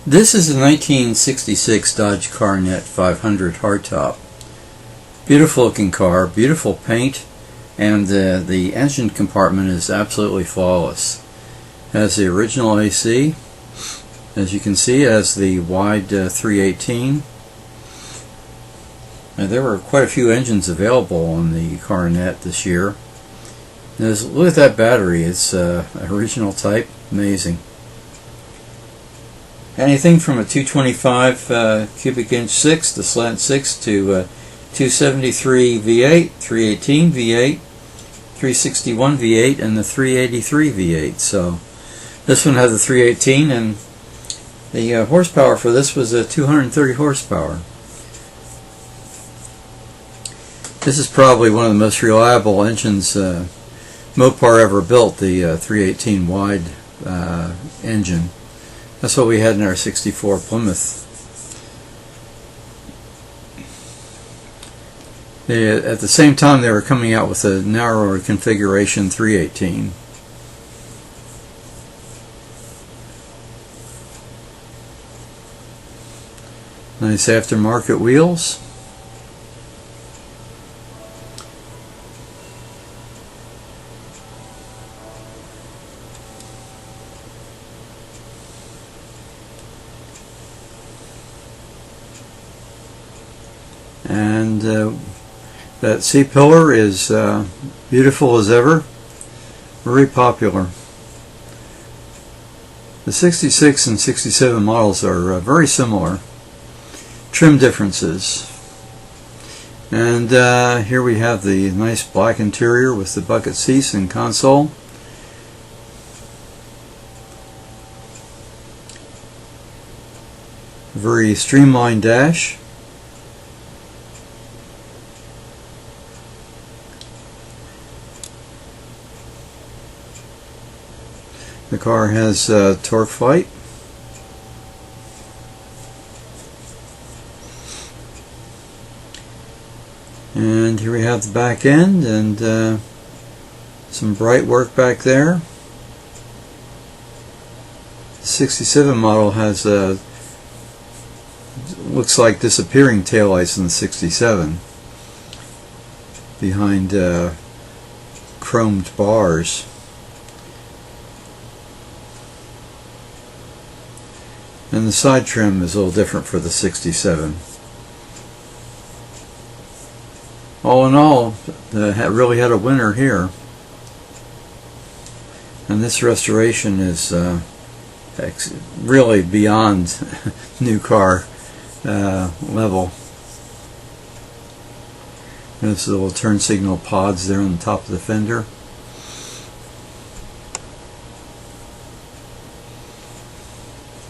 This is a 1966 Dodge Coronet 500 hardtop. Beautiful looking car, beautiful paint, and the engine compartment is absolutely flawless. It has the original AC. As you can see, it has the wide 318. Now, there were quite a few engines available on the Coronet this year. Look at that battery, it's original type, amazing. Anything from a 225 cubic inch 6, the slant 6, to 273 V8, 318 V8, 361 V8, and the 383 V8. So this one has the 318, and the horsepower for this was 230 horsepower. This is probably one of the most reliable engines Mopar ever built, the 318 wide engine. That's what we had in our 64 Plymouth. At the same time, they were coming out with a narrower configuration 318. Nice aftermarket wheels. And that C-pillar is beautiful as ever, very popular. The 66 and 67 models are very similar. Trim differences. And here we have the nice black interior with the bucket seats and console. Very streamlined dash. The car has Torqueflite. And here we have the back end and some bright work back there. The 67 model has looks like disappearing taillights in the 67 behind chromed bars. And the side trim is a little different for the 67. All in all, really had a winner here. And this restoration is really beyond new car level. There's the little turn signal pods there on the top of the fender.